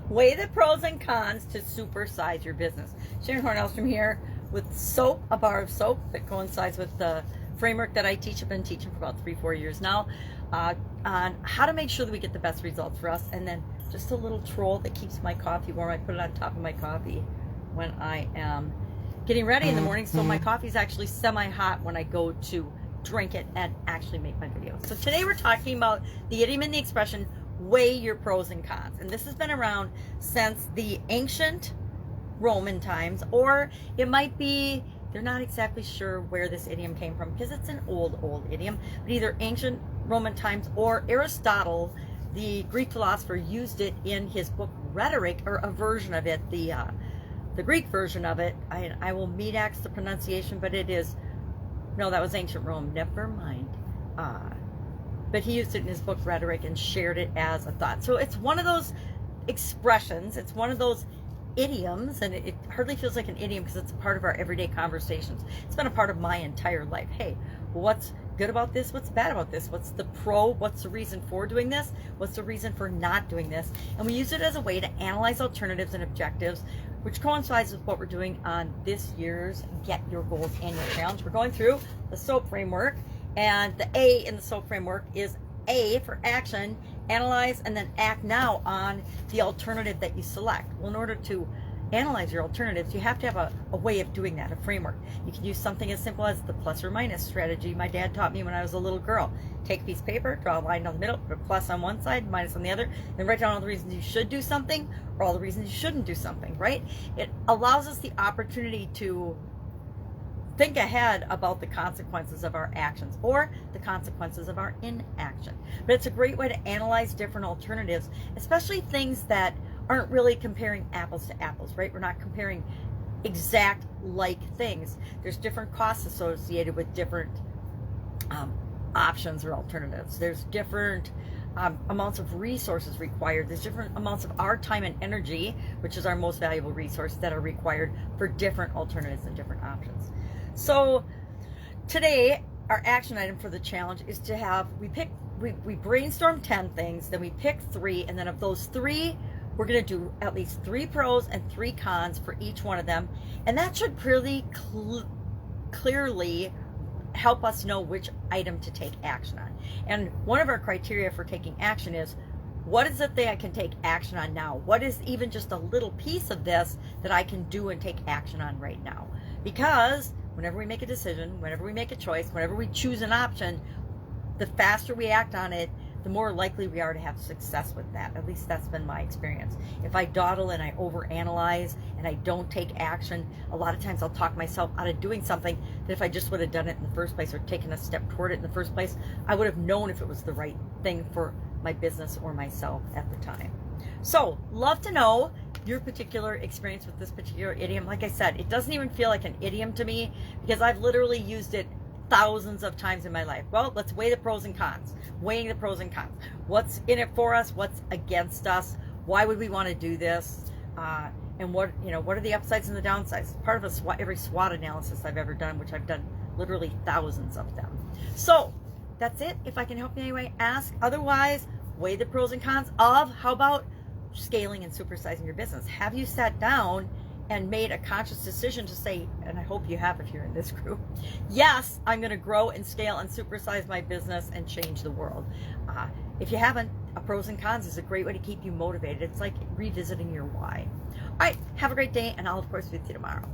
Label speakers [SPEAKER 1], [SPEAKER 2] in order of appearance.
[SPEAKER 1] Weigh the pros and cons to supersize your business. Sharon Horne-Ellstrom here with soap, a bar of soap that coincides with the framework that I teach. I've been teaching for about 3-4 years now on how to make sure that we get the best results for us. And then just a little troll that keeps my coffee warm. I put it on top of my coffee when I am getting ready in the morning. So my coffee is actually semi-hot when I go to drink it and actually make my video. So today we're talking about the idiom and the expression, weigh your pros and cons. And this has been around since the ancient Roman times, or it might be, they're not exactly sure where this idiom came from because it's an old idiom, but either ancient Roman times or Aristotle, the Greek philosopher, used it in his book Rhetoric, or a version of it, the Greek version of it. I will meat-axe the pronunciation, but it is, no, that was ancient Rome, never mind. But he used it in his book Rhetoric and shared it as a thought. So it's one of those expressions, it's one of those idioms, and it hardly feels like an idiom because it's a part of our everyday conversations. It's been a part of my entire life. Hey, what's good about this? What's bad about this? What's the pro? What's the reason for doing this? What's the reason for not doing this? And we use it as a way to analyze alternatives and objectives, which coincides with what we're doing on this year's Get Your Goals Annual Challenge. We're going through the SOAP framework, and the A in the SOAP framework is A for action, analyze, and then act now on the alternative that you select. Well, in order to analyze your alternatives, you have to have a way of doing that, a framework. You can use something as simple as the plus or minus strategy my dad taught me when I was a little girl. Take a piece of paper, draw a line down the middle, put a plus on one side, minus on the other, and write down all the reasons you should do something or all the reasons you shouldn't do something, right? It allows us the opportunity to think ahead about the consequences of our actions or the consequences of our inaction. But it's a great way to analyze different alternatives, especially things that aren't really comparing apples to apples, right? We're not comparing exact like things. There's different costs associated with different options or alternatives. There's different amounts of resources required. There's different amounts of our time and energy, which is our most valuable resource, that are required for different alternatives and different options. So today, our action item for the challenge is to have, we brainstorm 10 things, then we pick 3, and then of those 3, we're going to do at least 3 pros and 3 cons for each one of them. And that should pretty clearly help us know which item to take action on. And one of our criteria for taking action is, what is it that I can take action on now? What is even just a little piece of this that I can do and take action on right now? Because whenever we make a decision, whenever we make a choice, whenever we choose an option, the faster we act on it, the more likely we are to have success with that. At least that's been my experience. If I dawdle and I overanalyze and I don't take action, a lot of times I'll talk myself out of doing something that if I just would have done it in the first place or taken a step toward it in the first place, I would have known if it was the right thing for my business or myself at the time. So, love to know your particular experience with this particular idiom. Like I said, it doesn't even feel like an idiom to me because I've literally used it thousands of times in my life. Well, let's weigh the pros and cons. Weighing the pros and cons. What's in it for us? What's against us? Why would we want to do this? And what are the upsides and the downsides? Part of every SWOT analysis I've ever done, which I've done literally thousands of them. So that's it. If I can help you in any way, ask. Otherwise, weigh the pros and cons of, how about scaling and supersizing your business? Have you sat down and made a conscious decision to say, and I hope you have if you're in this group, yes, I'm going to grow and scale and supersize my business and change the world? If you haven't, a pros and cons is a great way to keep you motivated. It's like revisiting your why. All right, have a great day, and I'll of course be with you tomorrow.